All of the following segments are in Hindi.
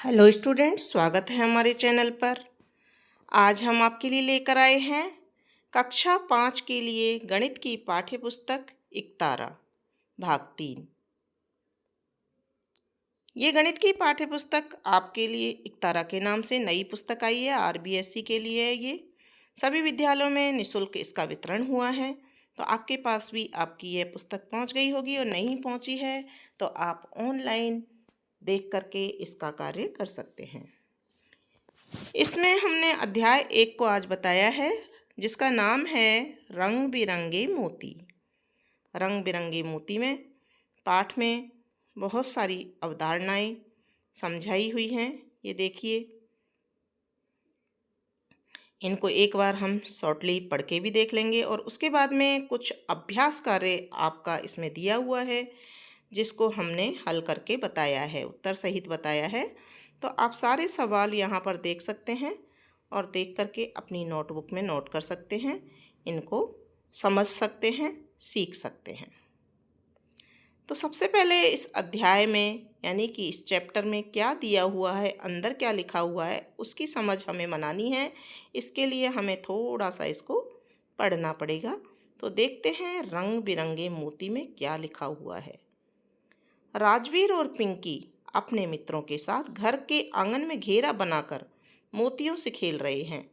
हेलो स्टूडेंट्स, स्वागत है हमारे चैनल पर। आज हम आपके लिए लेकर आए हैं कक्षा 5 के लिए गणित की पाठ्य पुस्तक इकतारा भाग 3। ये गणित की पाठ्य पुस्तक आपके लिए इकतारा के नाम से नई पुस्तक आई है। आरबीएसई के लिए है। ये सभी विद्यालयों में निःशुल्क इसका वितरण हुआ है। तो आपके पास भी आपकी यह पुस्तक पहुंच गई होगी, और नहीं पहुंची है तो आप ऑनलाइन देख करके इसका कार्य कर सकते हैं। इसमें हमने अध्याय 1 को आज बताया है, जिसका नाम है रंग बिरंगे मोती। रंग बिरंगे मोती में पाठ में बहुत सारी अवधारणाएं समझाई हुई हैं। ये देखिए, इनको एक बार हम शॉर्टली पढ़ के भी देख लेंगे, और उसके बाद में कुछ अभ्यास कार्य आपका इसमें दिया हुआ है, जिसको हमने हल करके बताया है, उत्तर सहित बताया है। तो आप सारे सवाल यहाँ पर देख सकते हैं और देख करके अपनी नोटबुक में नोट कर सकते हैं। इनको समझ सकते हैं, सीख सकते हैं। तो सबसे पहले इस अध्याय में, यानी कि इस चैप्टर में क्या दिया हुआ है, अंदर क्या लिखा हुआ है, उसकी समझ हमें बनानी है। इसके लिए हमें थोड़ा सा इसको पढ़ना पड़ेगा। तो देखते हैं रंग बिरंगे मोती में क्या लिखा हुआ है। राजवीर और पिंकी अपने मित्रों के साथ घर के आंगन में घेरा बनाकर मोतियों से खेल रहे हैं।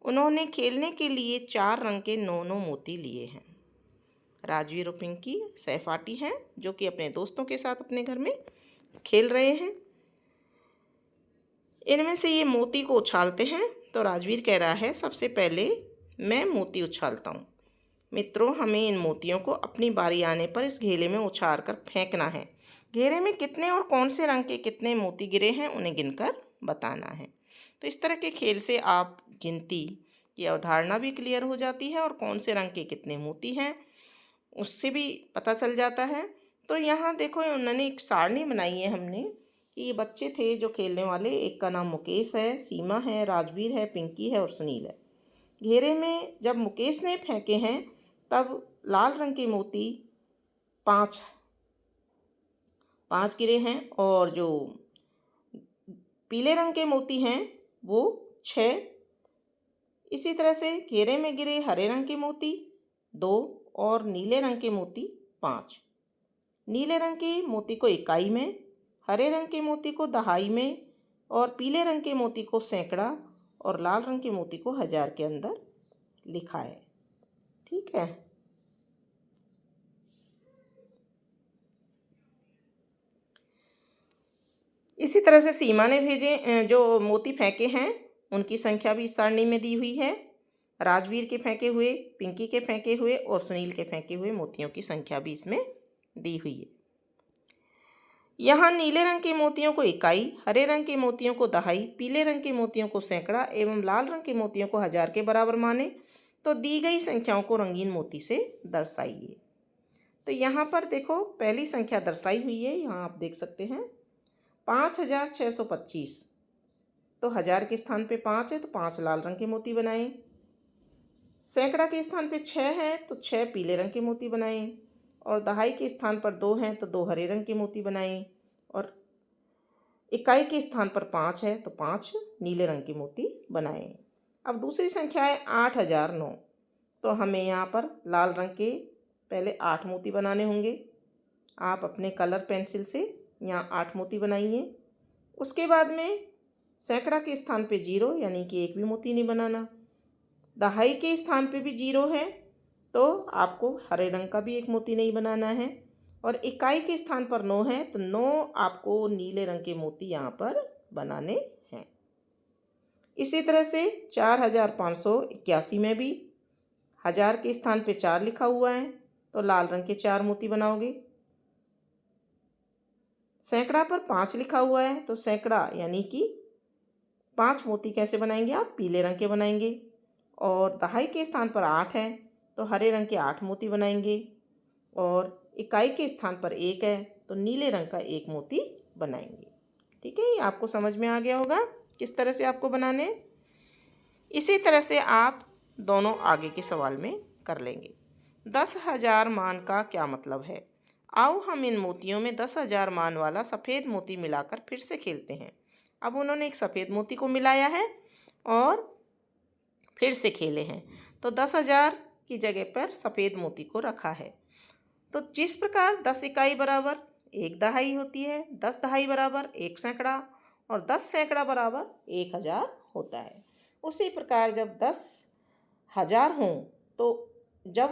उन्होंने खेलने के लिए 4 रंग के 9 मोती लिए हैं। राजवीर और पिंकी सहपाठी हैं, जो कि अपने दोस्तों के साथ अपने घर में खेल रहे हैं। इनमें से ये मोती को उछालते हैं। तो राजवीर कह रहा है, सबसे पहले मैं मोती उछालता हूँ। मित्रों, हमें इन मोतियों को अपनी बारी आने पर इस घेरे में उछाल कर फेंकना है। घेरे में कितने और कौन से रंग के कितने मोती गिरे हैं, उन्हें गिनकर बताना है। तो इस तरह के खेल से आप गिनती की अवधारणा भी क्लियर हो जाती है, और कौन से रंग के कितने मोती हैं उससे भी पता चल जाता है। तो यहाँ देखो, उन्होंने एक सारणी बनाई है हमने, कि ये बच्चे थे जो खेलने वाले। एक का नाम मुकेश है, सीमा है, राजवीर है, पिंकी है और सुनील है। घेरे में जब मुकेश ने फेंके हैं, तब लाल रंग के मोती 5 गिरे हैं, और जो पीले रंग के मोती हैं वो 6। इसी तरह से घेरे में गिरे हरे रंग के मोती 2, और नीले रंग के मोती 5। नीले रंग के मोती को इकाई में, हरे रंग के मोती को दहाई में, और पीले रंग के मोती को सैकड़ा, और लाल रंग के मोती को 1000 के अंदर लिखा है। ठीक है। इसी तरह से सीमा ने भेजे जो मोती फेंके हैं, उनकी संख्या भी इस सारणी में दी हुई है। राजवीर के फेंके हुए, पिंकी के फेंके हुए और सुनील के फेंके हुए मोतियों की संख्या भी इसमें दी हुई है। यहाँ नीले रंग के मोतियों को इकाई, हरे रंग के मोतियों को दहाई, पीले रंग के मोतियों को सैकड़ा एवं लाल रंग के मोतियों को 1000 के बराबर माने। तो दी गई संख्याओं को रंगीन मोती से दर्शाइए। तो यहाँ पर देखो, पहली संख्या दर्शाई हुई है, यहाँ आप देख सकते हैं 5625। तो 1000 के स्थान पे 5 है, तो 5 लाल रंग के मोती बनाएं। सैकड़ा के स्थान पे 6 है, तो 6 पीले रंग के मोती बनाएं। और दहाई के स्थान पर 2 हैं, तो 2 हरे रंग के मोती बनाएं। और इकाई के स्थान पर 5 है, तो 5 नीले रंग के मोती बनाएं। अब दूसरी संख्या है 8009। तो हमें यहाँ पर लाल रंग के पहले 8 मोती बनाने होंगे। आप अपने कलर पेंसिल से यहाँ 8 मोती बनाइए। उसके बाद में सैकड़ा के स्थान पे 0, यानी कि एक भी मोती नहीं बनाना। दहाई के स्थान पे भी 0 है, तो आपको हरे रंग का भी एक मोती नहीं बनाना है। और इकाई के स्थान पर 9 है, तो 9 आपको नीले रंग के मोती यहाँ पर बनाने हैं। इसी तरह से 4581 में भी 1000 के स्थान पे 4 लिखा हुआ है, तो लाल रंग के 4 मोती बनाओगे। सैकड़ा पर 5 लिखा हुआ है, तो सैकड़ा यानी कि 5 मोती कैसे बनाएंगे आप? पीले रंग के बनाएंगे। और दहाई के स्थान पर 8 है, तो हरे रंग के 8 मोती बनाएंगे। और इकाई के स्थान पर 1 है, तो नीले रंग का 1 मोती बनाएंगे। ठीक है, ये आपको समझ में आ गया होगा किस तरह से आपको बनाने। इसी तरह से आप दोनों आगे के सवाल में कर लेंगे। 10,000 मान का क्या मतलब है? आओ हम इन मोतियों में 10,000 मान वाला सफ़ेद मोती मिलाकर फिर से खेलते हैं। अब उन्होंने एक सफ़ेद मोती को मिलाया है और फिर से खेले हैं। तो 10,000 की जगह पर सफ़ेद मोती को रखा है। तो जिस प्रकार 10 इकाई बराबर 1 दहाई होती है, 10 दहाई बराबर 1 सैकड़ा और 10 सैकड़ा बराबर 1,000 होता है, उसी प्रकार जब 10,000 हों तो जब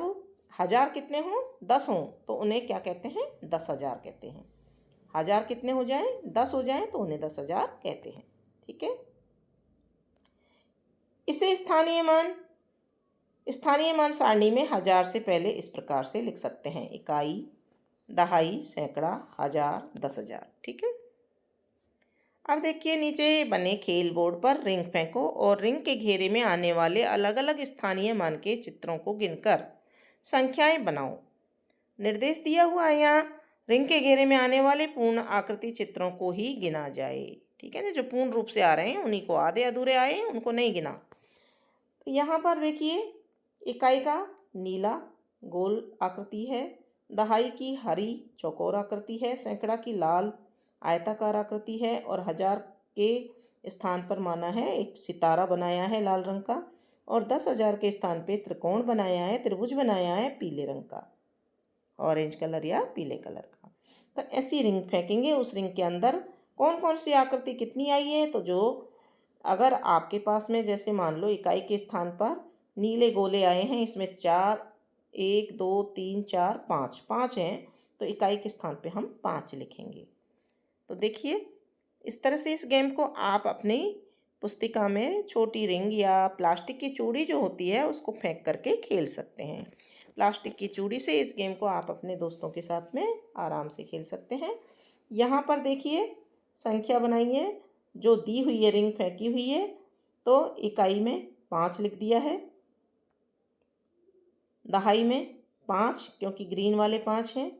1000 कितने हों 10 हों तो उन्हें क्या कहते हैं 10,000 कहते हैं। 1000 कितने हो जाएं 10 हो जाएं तो उन्हें 10,000 कहते हैं। ठीक है। इसे स्थानीय मान सारणी में 1000 से पहले इस प्रकार से लिख सकते हैं, इकाई, दहाई, सैकड़ा, 1000, 10,000। ठीक है। अब देखिए नीचे बने खेल बोर्ड पर रिंग फेंको और रिंग के घेरे में आने वाले अलग अलग स्थानीय मान के चित्रों को गिनकर संख्याएं बनाओ। निर्देश दिया हुआ है यहाँ रिंग के घेरे में आने वाले पूर्ण आकृति चित्रों को ही गिना जाए। ठीक है ना, जो पूर्ण रूप से आ रहे हैं उन्हीं को, आधे अधूरे आए हैं उनको नहीं गिना। तो यहाँ पर देखिए इकाई का नीला गोल आकृति है, दहाई की हरी चौकोर आकृति है, सैकड़ा की लाल आयताकार आकृति है और 1000 के स्थान पर माना है एक सितारा बनाया है लाल रंग का और 10,000 के स्थान पे त्रिकोण बनाया है, त्रिभुज बनाया है पीले रंग का, ऑरेंज कलर या पीले कलर का। तो ऐसी रिंग फेंकेंगे, उस रिंग के अंदर कौन कौन सी आकृति कितनी आई है। तो जो अगर आपके पास में जैसे मान लो इकाई के स्थान पर नीले गोले आए हैं, इसमें 4 1 2 3 4 5 5 हैं, तो इकाई के स्थान पे हम 5 लिखेंगे। तो देखिए इस तरह से इस गेम को आप अपनी पुस्तिका में छोटी रिंग या प्लास्टिक की चूड़ी जो होती है उसको फेंक करके खेल सकते हैं। प्लास्टिक की चूड़ी से इस गेम को आप अपने दोस्तों के साथ में आराम से खेल सकते हैं। यहाँ पर देखिए संख्या बनाई है, जो दी हुई है रिंग फेंकी हुई है, तो इकाई में 5 लिख दिया है, दहाई में 5 क्योंकि ग्रीन वाले 5 हैं,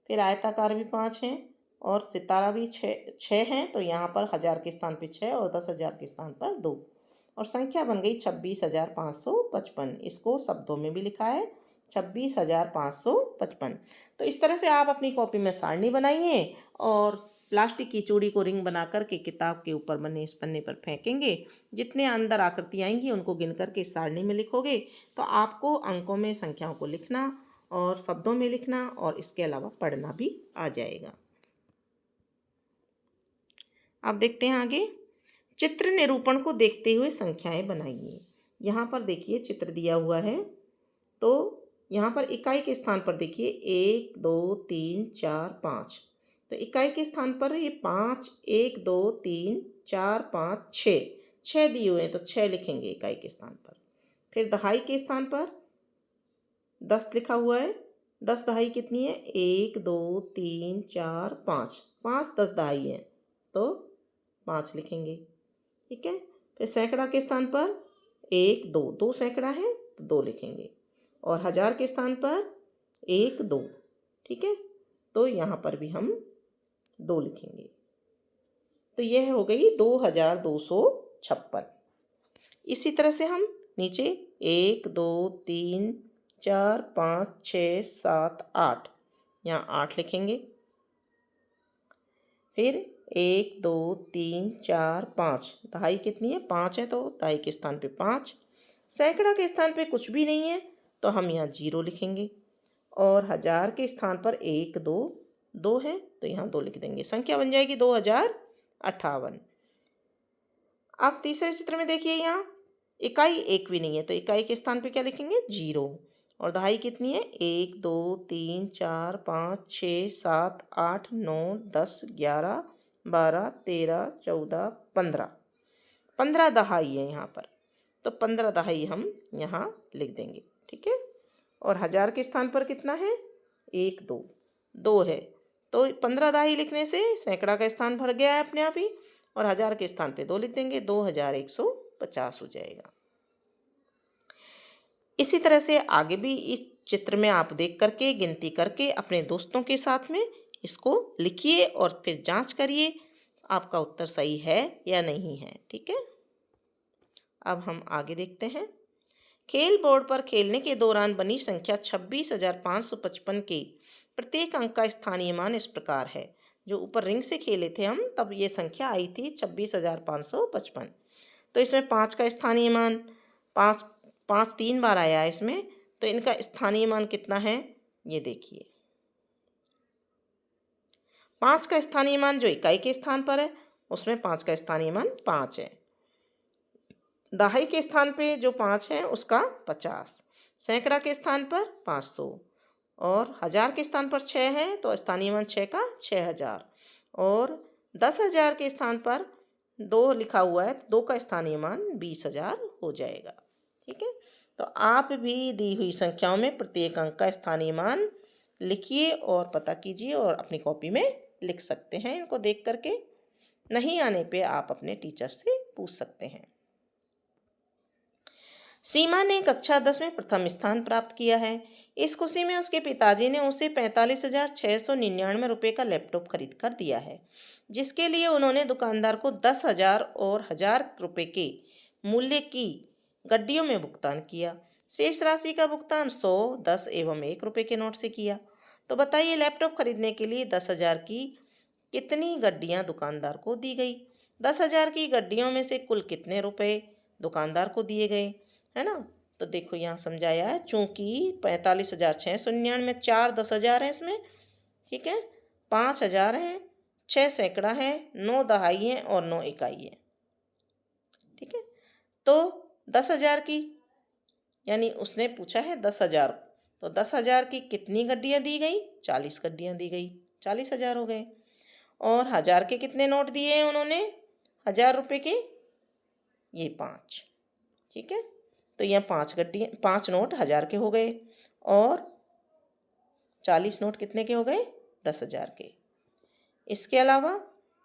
फिर आयताकार भी 5 हैं और सितारा भी 6 हैं, तो यहाँ पर 1000 के स्थान पे 6 और 10,000 के स्थान पर 2 और संख्या बन गई 26,555। इसको शब्दों में भी लिखा है 26,555। तो इस तरह से आप अपनी कॉपी में सारणी बनाइए और प्लास्टिक की चूड़ी को रिंग बना करके किताब के ऊपर बने इस पन्ने पर फेंकेंगे। जितने अंदर आकृति आएंगी उनको गिन करके इस सारणी में लिखोगे तो आपको अंकों में संख्याओं को लिखना और शब्दों में लिखना और इसके अलावा पढ़ना भी आ जाएगा। अब देखते हैं आगे, चित्र निरूपण को देखते हुए संख्याएं बनाइए। यहाँ पर देखिए चित्र दिया हुआ है, तो यहाँ पर इकाई के स्थान पर देखिए 1 2 3 4 5, तो इकाई के स्थान पर ये 5 1 2 3 4 5 6 दिए हुए हैं, तो 6 लिखेंगे इकाई के स्थान पर। फिर दहाई के स्थान पर 10 लिखा हुआ है, 10 दहाई कितनी है 1 2 3 4 5 5 10 दहाई है तो 5 लिखेंगे। ठीक है। फिर सैकड़ा के स्थान पर 1 2 2 सैकड़ा है तो 2 लिखेंगे और 1000 के स्थान पर 1 2। ठीक है, तो यहाँ पर भी हम 2 लिखेंगे। तो यह हो गई 2256। इसी तरह से हम नीचे 1 2 3 4 5 6 7 8, यहाँ 8 लिखेंगे। फिर 1 2 3 4 5, दहाई कितनी है 5 है तो दहाई के स्थान पे 5, सैकड़ा के स्थान पे कुछ भी नहीं है तो हम यहाँ 0 लिखेंगे और 1000 के स्थान पर 1 2 2 है तो यहाँ 2 लिख देंगे। संख्या बन जाएगी 2058। अब तीसरे चित्र में देखिए यहाँ इकाई 1 भी नहीं है तो इकाई के स्थान पे क्या लिखेंगे 0 और दहाई कितनी है 1 2 3 4 5 6 7 8 9 10 11 12 13 14 15, 15 दहाई है यहाँ पर, तो 15 दहाई हम यहाँ लिख देंगे। ठीक है, और 1000 के स्थान पर कितना है 1 2 2 है तो 15 दहाई लिखने से सैकड़ा का स्थान भर गया है अपने आप ही और 1000 के स्थान पे 2 लिख देंगे, 2150 हो जाएगा। इसी तरह से आगे भी इस चित्र में आप देख करके गिनती करके अपने दोस्तों के साथ में इसको लिखिए और फिर जांच करिए आपका उत्तर सही है या नहीं है। ठीक है, अब हम आगे देखते हैं। खेल बोर्ड पर खेलने के दौरान बनी संख्या 26,555 के प्रत्येक अंक का स्थानीय मान इस प्रकार है। जो ऊपर रिंग से खेले थे हम, तब ये संख्या आई थी 26,555। तो इसमें 5 का स्थानीय मान, 5 5 3 बार आया है इसमें, तो इनका स्थानीय मान कितना है ये देखिए। 5 का स्थानीय मान जो इकाई के स्थान पर है उसमें 5 का स्थानीय मान 5 है। दहाई के स्थान पे जो 5 है उसका 50, सैकड़ा के स्थान पर 500 और हजार के स्थान पर 6 है तो स्थानीय मान 6 का 6000 और 10,000 के स्थान पर 2 लिखा हुआ है तो 2 का स्थानीय मान 20,000 हो जाएगा। ठीक है, तो आप भी दी हुई संख्याओं में प्रत्येक अंक का स्थानीय मान लिखिए और पता कीजिए और अपनी कॉपी में लिख सकते हैं इनको देख करके। नहीं आने पे आप अपने टीचर से पूछ सकते हैं। सीमा ने कक्षा 10 में प्रथम स्थान प्राप्त किया है। इस खुशी में उसके पिताजी ने उसे 45,699 रुपये का लैपटॉप खरीद कर दिया है, जिसके लिए उन्होंने दुकानदार को 10,000 और 1,000 रुपये के मूल्य की गड्डियों में भुगतान किया। शेष राशि का भुगतान 100, 10 एवं 1 रुपये के नोट से किया। तो बताइए लैपटॉप खरीदने के लिए 10,000 की कितनी गड्डियां दुकानदार को दी गई। 10,000 की गड्डियों में से कुल कितने रुपए दुकानदार को दिए गए, है ना। तो देखो यहाँ समझाया है, चूंकि 45,699 में 4 10,000 है इसमें, ठीक है, 5,000 है, 6 सैकड़ा है, 9 दहाई है और 9 इकाई है। ठीक है, तो 10,000 की यानी उसने पूछा है 10,000, तो 10,000 की कितनी गड्डियाँ दी गई, 40 गड्डियाँ दी गई, 40,000 हो गए। और 1,000 के कितने नोट दिए हैं उन्होंने, 1,000 रुपये के ये 5। ठीक है, तो यहाँ 5 नोट 1,000 के हो गए और 40 नोट कितने के हो गए, 10,000 के। इसके अलावा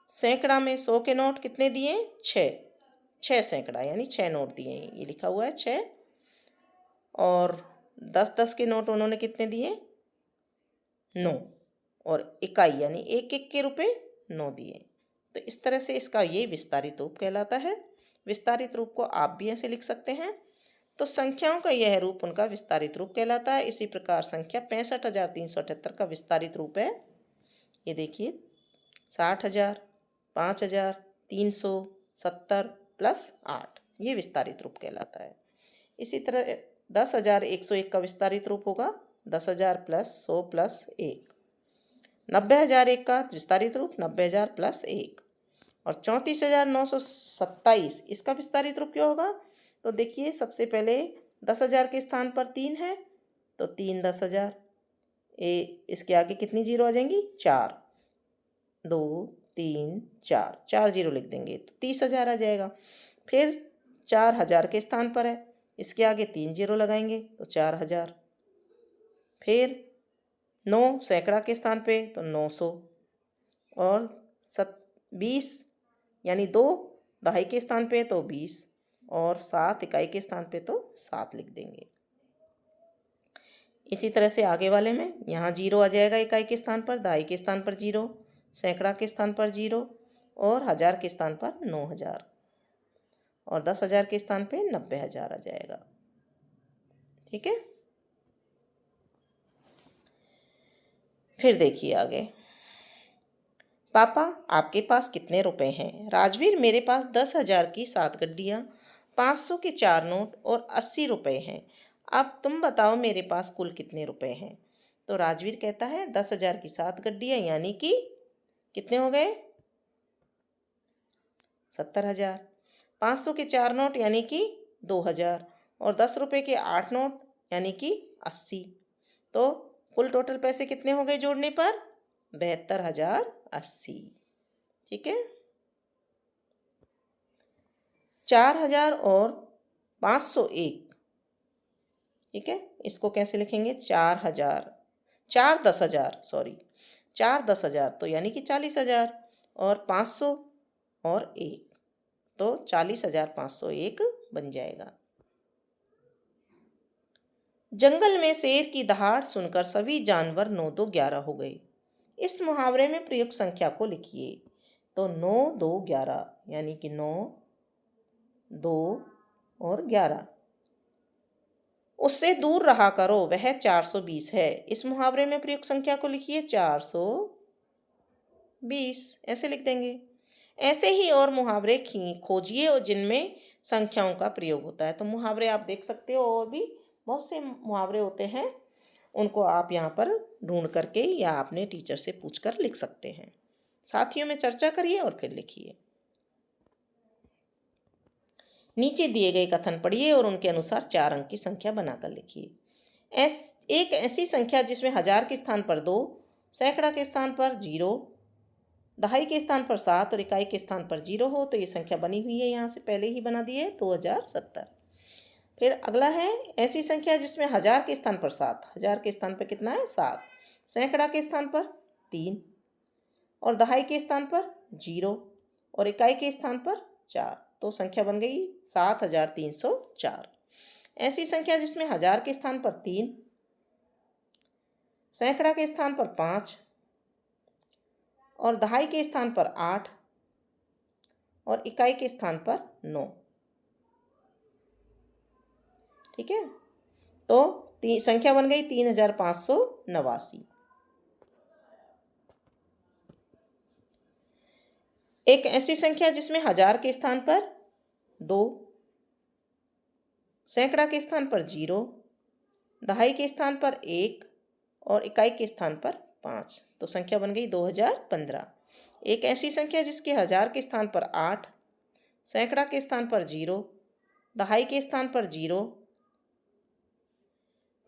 सैकड़ा में 100 के नोट कितने दिए, 6 सैकड़ा यानी 6 नोट दिए हैं, ये लिखा हुआ है 6। और 10-10 के नोट उन्होंने कितने दिए, 9 और इकाई यानी 1-1 के रुपए 9 दिए। तो इस तरह से इसका ये विस्तारित रूप कहलाता है। विस्तारित रूप को आप भी ऐसे लिख सकते हैं। तो संख्याओं का यह रूप उनका विस्तारित रूप कहलाता है। इसी प्रकार संख्या 65,378 का विस्तारित रूप है, ये देखिए 60,000, 5,000, 370 प्लस 8, ये विस्तारित रूप कहलाता है। इसी तरह 10,101 का विस्तारित रूप होगा 10,000 प्लस 100 प्लस 1। 90,001 का विस्तारित रूप 90,000 प्लस 1 और 34,927 इसका विस्तारित रूप क्या होगा। तो देखिए सबसे पहले 10,000 के स्थान पर 3 है तो 3 10,000, इसके आगे कितनी जीरो आ जाएंगी, 4, 2 3 4, 4 जीरो लिख देंगे तो 30,000 आ जाएगा। फिर 4,000 के स्थान पर है, इसके आगे 3 जीरो लगाएंगे तो 4,000। फिर 9 सैकड़ा के स्थान पे तो 900 और 20 यानी 2 दहाई के स्थान पे तो 20 और 7 इकाई के स्थान पे तो 7 लिख देंगे। इसी तरह से आगे वाले में यहाँ जीरो आ जाएगा इकाई के स्थान पर, दहाई के स्थान पर जीरो, सैकड़ा के स्थान पर जीरो और 1,000 के स्थान पर 9,000 और 10,000 के स्थान पे 90,000 आ जाएगा। ठीक है, फिर देखिए आगे, पापा आपके पास कितने रुपए हैं। राजवीर मेरे पास 10,000 की 7 गड्डियाँ, 500 के 4 नोट और 80 रुपए हैं। अब तुम बताओ मेरे पास कुल कितने रुपए हैं। तो राजवीर कहता है 10,000 की 7 गड्डियाँ यानी कि कितने हो गए, 70,000, 500 के 4 नोट यानी कि 2,000 और 10 रुपए के 8 नोट यानी कि 80। तो कुल टोटल पैसे कितने हो गए जोड़ने पर, 72,080। ठीक है, 4,000 और 501, ठीक है, इसको कैसे लिखेंगे, 4,000 4 10,000 सॉरी 4 10,000 तो यानी कि 40,000 और 500 और 1 तो 40,501 बन जाएगा। जंगल में शेर की दहाड़ सुनकर सभी जानवर 9 2 11 हो गए। इस मुहावरे में प्रयुक्त संख्या को लिखिए। तो 9 2 11 यानी कि 9 2 और 11। उससे दूर रहा करो वह 420 है। इस मुहावरे में प्रयुक्त संख्या को लिखिए 420। 20 ऐसे लिख देंगे। ऐसे ही और मुहावरे खोजिए और जिनमें संख्याओं का प्रयोग होता है। तो मुहावरे आप देख सकते हो, और भी बहुत से मुहावरे होते हैं, उनको आप यहाँ पर ढूंढ करके या अपने टीचर से पूछकर लिख सकते हैं। साथियों में चर्चा करिए और फिर लिखिए। नीचे दिए गए कथन पढ़िए और उनके अनुसार 4 अंक की संख्या बनाकर लिखिए। एक ऐसी संख्या जिसमें हजार के स्थान पर 2, सैकड़ा के स्थान पर 0, दहाई के स्थान पर 7 और इकाई के स्थान पर 0 हो तो ये संख्या बनी हुई है, यहाँ से पहले ही बना दी है, 2070। फिर अगला है ऐसी संख्या जिसमें हजार के स्थान पर 7, हजार के स्थान पर कितना है 7, सैकड़ा के स्थान पर 3 और दहाई के स्थान पर 0 और इकाई के स्थान पर 4, तो संख्या बन गई 7304। ऐसी संख्या जिसमें हजार के स्थान पर 3, सैकड़ा के स्थान पर 5 और दहाई के स्थान पर 8 और इकाई के स्थान पर 9। ठीक है, तो संख्या बन गई 3589। एक ऐसी संख्या जिसमें हजार के स्थान पर 2, सैकड़ा के स्थान पर 0, दहाई के स्थान पर 1 और इकाई के स्थान पर 5, तो संख्या बन गई 2015। एक ऐसी संख्या जिसके हजार के स्थान पर 8, सैकड़ा के स्थान पर 0, दहाई के स्थान पर 0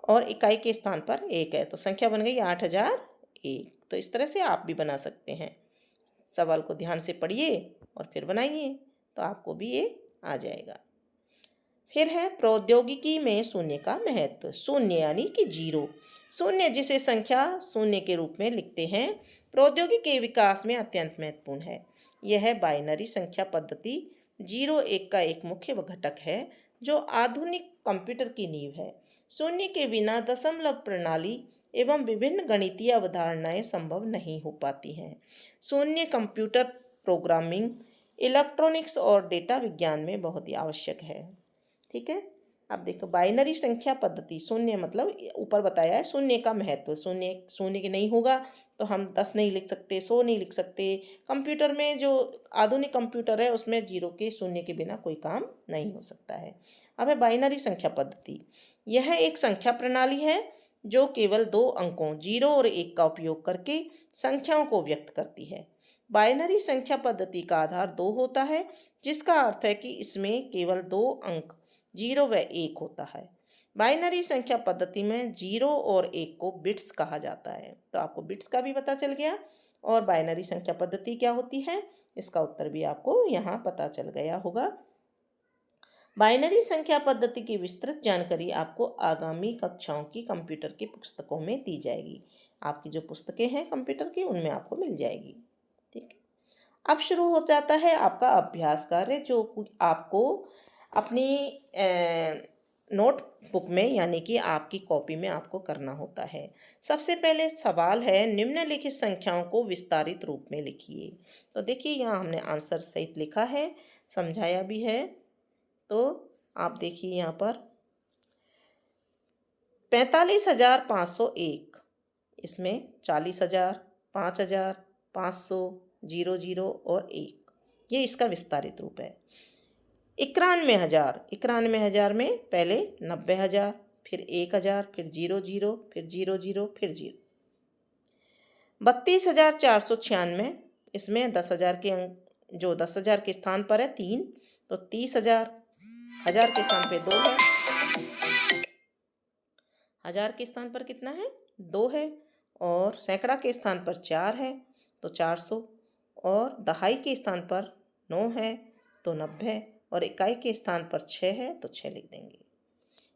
और इकाई के स्थान पर 1 है, तो संख्या बन गई 8001। तो इस तरह से आप भी बना सकते हैं। सवाल को ध्यान से पढ़िए और फिर बनाइए, तो आपको भी ये आ जाएगा। फिर है प्रौद्योगिकी में शून्य का महत्व। शून्य यानी कि 0, शून्य जिसे संख्या शून्य के रूप में लिखते हैं, प्रौद्योगिकी के विकास में अत्यंत महत्वपूर्ण है। यह बाइनरी संख्या पद्धति 0-1 का एक मुख्य घटक है जो आधुनिक कंप्यूटर की नींव है। शून्य के बिना दशमलव प्रणाली एवं विभिन्न गणितीय अवधारणाएं संभव नहीं हो पाती हैं। शून्य कंप्यूटर प्रोग्रामिंग, इलेक्ट्रॉनिक्स और डेटा विज्ञान में बहुत ही आवश्यक है। ठीक है, अब देखो बाइनरी संख्या पद्धति, शून्य मतलब ऊपर बताया है शून्य का महत्व। शून्य शून्य के नहीं होगा तो हम 10 नहीं लिख सकते, 100 नहीं लिख सकते। कंप्यूटर में जो आधुनिक कंप्यूटर है उसमें 0 के शून्य के बिना कोई काम नहीं हो सकता है। अब है बाइनरी संख्या पद्धति। यह एक संख्या प्रणाली है जो केवल 2 अंकों 0 और 1 का उपयोग करके संख्याओं को व्यक्त करती है। बाइनरी संख्या पद्धति का आधार 2 होता है, जिसका अर्थ है कि इसमें केवल 2 अंक 0 व 1 होता है। बाइनरी संख्या पद्धति में 0 और 1 को बिट्स कहा जाता है। तो आपको बिट्स का भी पता चल गया और बाइनरी संख्या पद्धति क्या होती है इसका उत्तर भी आपको यहाँ पता चल गया होगा। बाइनरी संख्या पद्धति की विस्तृत जानकारी आपको आगामी कक्षाओं की कंप्यूटर की पुस्तकों में दी जाएगी। आपकी जो पुस्तकें हैं कंप्यूटर की उनमें आपको मिल जाएगी। ठीक है, अब शुरू हो जाता है आपका अभ्यास कार्य, जो आपको अपनी नोटबुक में यानी कि आपकी कॉपी में आपको करना होता है। सबसे पहले सवाल है निम्नलिखित संख्याओं को विस्तारित रूप में लिखिए। तो देखिए यहाँ हमने आंसर सहित लिखा है, समझाया भी है। तो आप देखिए यहाँ पर 45,501, इसमें 40,000, 5,000, 500, 00 और 1, ये इसका विस्तारित रूप है। 91,000, 91,000 में पहले 90,000, फिर 1,000, फिर 00, फिर 00, फिर 0। 32,496, इसमें 10,000 के अंक, जो 10,000 के स्थान पर है 3, तो 30,000, 1000 के स्थान पे 2 है, 1000 के स्थान पर कितना है 2 है, और सैकड़ा के स्थान पर 4 है तो 400, और दहाई के स्थान पर 9 है तो 90, और इकाई के स्थान पर 6 है तो 6 लिख देंगे।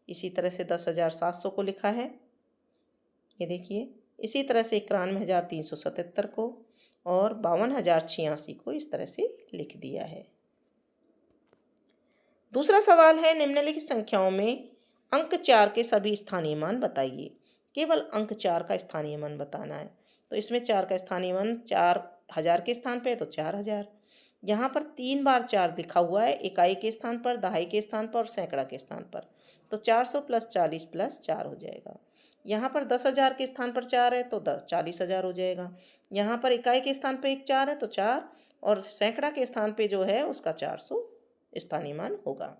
इसी तरह से 10,700 को लिखा है, ये देखिए। इसी तरह से 91,377 को और 52,086 को इस तरह से लिख दिया है। दूसरा सवाल है निम्नलिखित संख्याओं में अंक 4 के सभी स्थानीय मान बताइए। केवल अंक 4 का स्थानीय मान बताना है। तो इसमें 4 का स्थानीय मान 4,000 के स्थान पे है तो 4,000। यहाँ पर 3 बार 4 लिखा हुआ है, इकाई के स्थान पर, दहाई के स्थान पर और सैकड़ा के स्थान पर। तो 400 + 40 + 4 हो जाएगा। यहाँ पर 10,000 के स्थान पर 4 है तो 40,000 हो जाएगा। यहाँ पर इकाई के स्थान पर एक 4 है तो 4, और सैकड़ा के स्थान पे जो है उसका 400 स्थानीय मान होगा।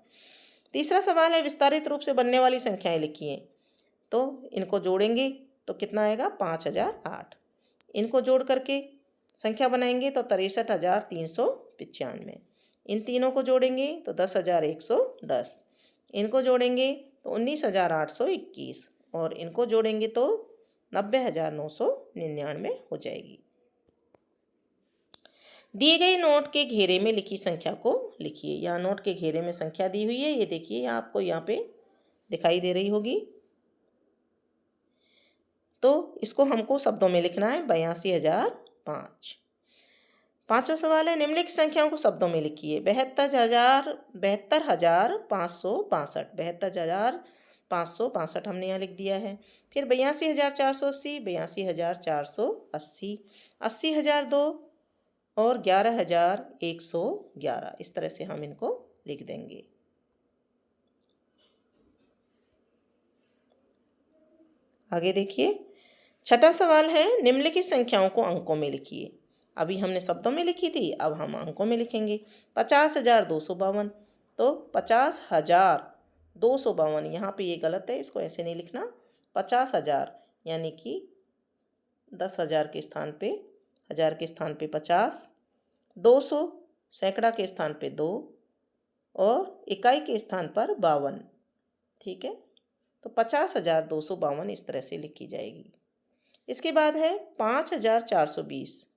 तीसरा सवाल है, विस्तारित रूप से बनने वाली संख्याएं लिखिए। तो इनको जोड़ेंगे तो कितना आएगा, 5008। इनको जोड़ करके संख्या बनाएंगे तो 63,395। इन तीनों को जोड़ेंगे तो 10,110। इनको जोड़ेंगे तो 19,821, और इनको जोड़ेंगे तो 90,999 हो जाएगी। दिए गए नोट के घेरे में लिखी संख्या को लिखिए। यहाँ नोट के घेरे में संख्या दी हुई है, ये देखिए आपको यहाँ पे दिखाई दे रही होगी। तो इसको हमको शब्दों में लिखना है, 82,005। पांचवा सवाल है, निम्नलिखित संख्याओं को शब्दों में लिखिए। 72,562, 72,562 हमने यहाँ लिख दिया है। फिर 82,480, 82,480, 80,002 और 11,111। इस तरह से हम इनको लिख देंगे। आगे देखिए, छठा सवाल है, निम्नलिखित संख्याओं को अंकों में लिखिए। अभी हमने शब्दों में लिखी थी, अब हम अंकों में लिखेंगे। 50,252, तो 50,252, यहाँ पे ये गलत है, इसको ऐसे नहीं लिखना। 50,000 यानी कि 10,000 के स्थान पे, 1000 के स्थान पे 50, 200 सैकड़ा के स्थान पे 2, और इकाई के स्थान पर 52। ठीक है, तो 50,252 इस तरह से लिखी जाएगी। इसके बाद है 5,420,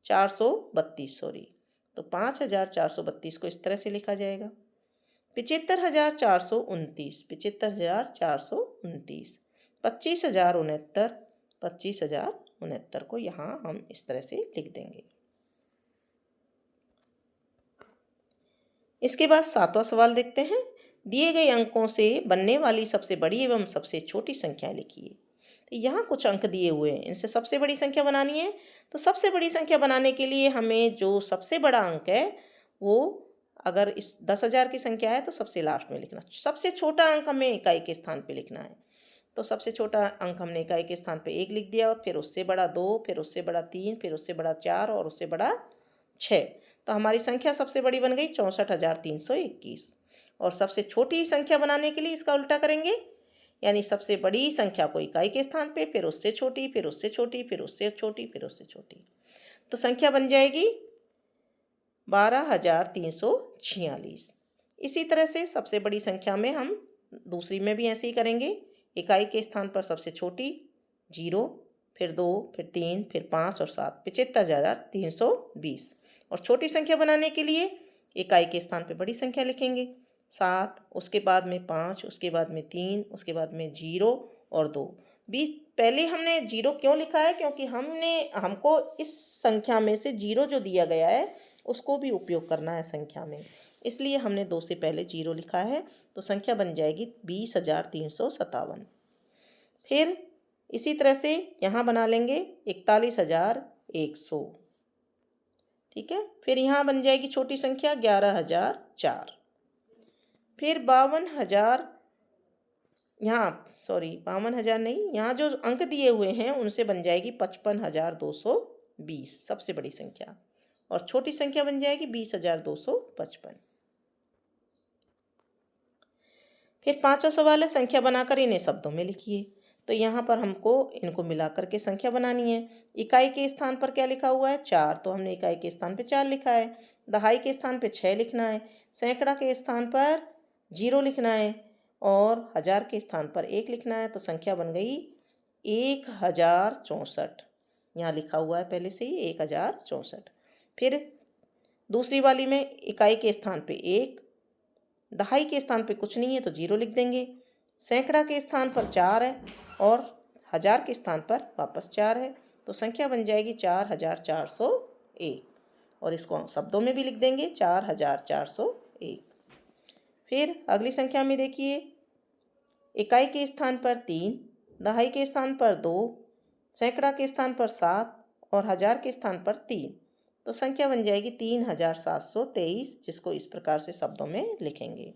432 सॉरी, तो 5,432 को इस तरह से लिखा जाएगा। 75,429, 75,429, 25,069, 25,069 को यहाँ हम इस तरह से लिख देंगे। इसके बाद सातवां सवाल देखते हैं। दिए गए अंकों से बनने वाली सबसे बड़ी एवं सबसे छोटी संख्याएं लिखिए। तो यहाँ कुछ अंक दिए हुए हैं, इनसे सबसे बड़ी संख्या बनानी है। तो सबसे बड़ी संख्या बनाने के लिए हमें जो सबसे बड़ा अंक है वो, अगर इस 10,000 की संख्या है तो सबसे लास्ट में लिखना। सबसे छोटा अंक हमें इकाई के स्थान पे लिखना है। तो सबसे छोटा अंक हमने इकाई के स्थान पे 1 लिख दिया, फिर उससे बड़ा 2, फिर उससे बड़ा 3, फिर उससे बड़ा 4 और उससे बड़ा 6। तो हमारी संख्या सबसे बड़ी बन गई 64,321। और सबसे छोटी संख्या बनाने के लिए इसका उल्टा करेंगे, यानी सबसे बड़ी संख्या को इकाई के स्थान पे, फिर उससे छोटी, फिर उससे छोटी, फिर उससे छोटी, फिर उससे छोटी। तो संख्या बन जाएगी 12,346। इसी तरह से सबसे बड़ी संख्या में हम दूसरी में भी ऐसे ही करेंगे। इकाई के स्थान पर सबसे छोटी 0, फिर 2, फिर 3, फिर 5 और 7, 75,320। और छोटी संख्या बनाने के लिए इकाई के स्थान पे बड़ी संख्या लिखेंगे 7, उसके बाद में 5, उसके बाद में 3, उसके बाद में 0 और 2। 20 पहले हमने 0 क्यों लिखा है, क्योंकि हमको इस संख्या में से 0 जो दिया गया है उसको भी उपयोग करना है संख्या में, इसलिए हमने 2 से पहले 0 लिखा है। तो संख्या बन जाएगी 20,357। फिर इसी तरह से यहाँ बना लेंगे 41,100। ठीक है, फिर यहाँ बन जाएगी छोटी संख्या 11,004। फिर 52,000, यहाँ 52,000 नहीं, यहाँ जो अंक दिए हुए हैं उनसे बन जाएगी 55,220 सबसे बड़ी संख्या, और छोटी संख्या बन जाएगी 20,255। फिर पांचवा सवाल है, संख्या बनाकर इन्हें शब्दों में लिखिए। तो यहाँ पर हमको इनको मिलाकर के संख्या बनानी है। इकाई के स्थान पर क्या लिखा हुआ है, 4, तो हमने इकाई के स्थान पे 4 लिखा है। दहाई के स्थान पे 6 लिखना है। सैकड़ा के स्थान पर 0 लिखना है, और 1000 के स्थान पर 1 लिखना है। तो संख्या बन गई 1064। यहाँ लिखा हुआ है पहले से ही 1064। फिर दूसरी वाली में इकाई के स्थान पे 1, दहाई के स्थान पे कुछ नहीं है तो 0 लिख देंगे। सैकड़ा के स्थान पर 4 है, और 1000 के स्थान पर वापस 4 है। तो संख्या बन जाएगी 4,401, और इसको शब्दों में भी लिख देंगे 4,401। फिर अगली संख्या में देखिए, इकाई के स्थान पर 3, दहाई के स्थान पर 2, सैकड़ा के स्थान पर 7 और 1000 के स्थान पर 3। तो संख्या बन जाएगी 3,723, जिसको इस प्रकार से शब्दों में लिखेंगे।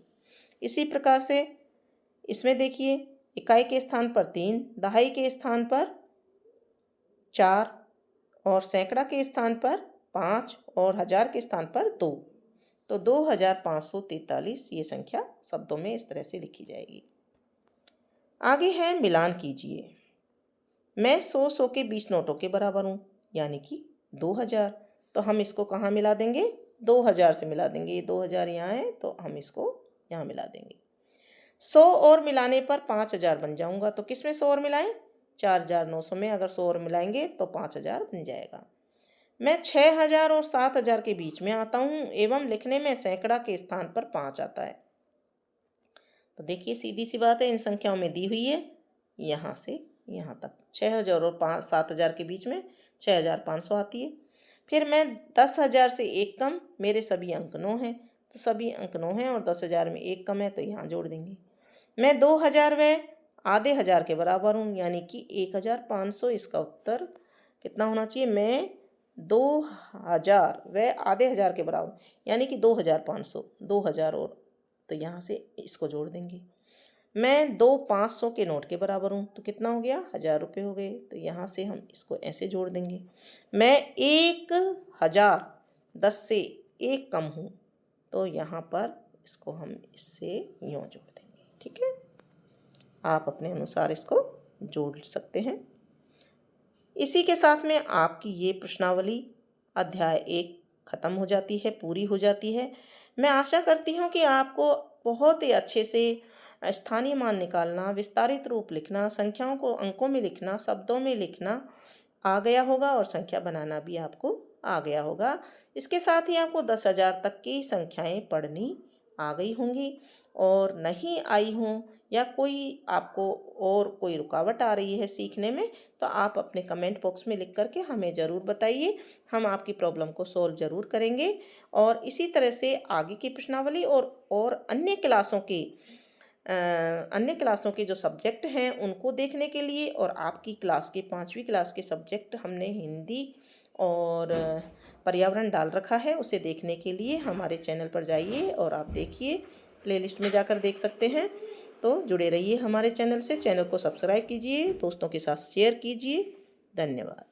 इसी प्रकार से इसमें देखिए, इकाई के स्थान पर 3, दहाई के स्थान पर 4 और सैकड़ा के स्थान पर 5 और हजार के स्थान पर 2। तो 2543 ये संख्या शब्दों में इस तरह से लिखी जाएगी। आगे है मिलान कीजिए। मैं 100 के 20 नोटों के बराबर हूँ, यानी कि 2000। तो हम इसको कहाँ मिला देंगे? 2000 से मिला देंगे। ये 2000 यहाँ है तो हम इसको यहाँ मिला देंगे। 100 और मिलाने पर 5000 बन जाऊंगा। तो किस में 100 और मिलाएं? 4900 में अगर 100 और मिलाएंगे तो 5000 बन जाएगा। मैं 6000 और 7000 के बीच में आता हूँ एवं लिखने में सैकड़ा के स्थान पर 5 आता है। तो देखिए सीधी सी बात है, इन संख्याओं में दी हुई है यहाँ से यहाँ तक 6000 और 7000 के बीच में 6500 आती है। फिर मैं 10000 से एक कम, मेरे सभी अंक 9 हैं तो सभी अंक 9 हैं और 10000 में एक कम है तो यहाँ जोड़ देंगे। मैं 2000 व आधे हजार के बराबर हूँ, यानी कि 1500। इसका उत्तर कितना होना चाहिए? मैं 2000 व आधे हजार के बराबर यानी कि 2500, 2000 और तो यहाँ से इसको जोड़ देंगे। मैं 2 500 के नोट के बराबर हूँ तो कितना हो गया? 1000 रुपये हो गए। तो यहाँ से हम इसको ऐसे जोड़ देंगे। मैं 1000 10 से एक कम हूँ तो यहाँ पर इसको हम इससे यूँ जोड़ देंगे। ठीक है, आप अपने अनुसार इसको जोड़ सकते हैं। इसी के साथ में आपकी ये प्रश्नावली अध्याय 1 खत्म हो जाती है, पूरी हो जाती है। मैं आशा करती हूँ कि आपको बहुत ही अच्छे से स्थानीय मान निकालना, विस्तारित रूप लिखना, संख्याओं को अंकों में लिखना, शब्दों में लिखना आ गया होगा और संख्या बनाना भी आपको आ गया होगा। इसके साथ ही आपको 10,000 तक की संख्याएं पढ़नी आ गई होंगी, और नहीं आई हों या कोई आपको और कोई रुकावट आ रही है सीखने में तो आप अपने कमेंट बॉक्स में लिख करके हमें ज़रूर बताइए। हम आपकी प्रॉब्लम को सॉल्व ज़रूर करेंगे। और इसी तरह से आगे की प्रश्नावली और अन्य क्लासों के जो सब्जेक्ट हैं उनको देखने के लिए, और आपकी क्लास के 5वीं क्लास के सब्जेक्ट हमने हिंदी और पर्यावरण डाल रखा है, उसे देखने के लिए हमारे चैनल पर जाइए और आप देखिए, प्लेलिस्ट में जाकर देख सकते हैं। तो जुड़े रहिए हमारे चैनल से, चैनल को सब्सक्राइब कीजिए, दोस्तों के साथ शेयर कीजिए। धन्यवाद।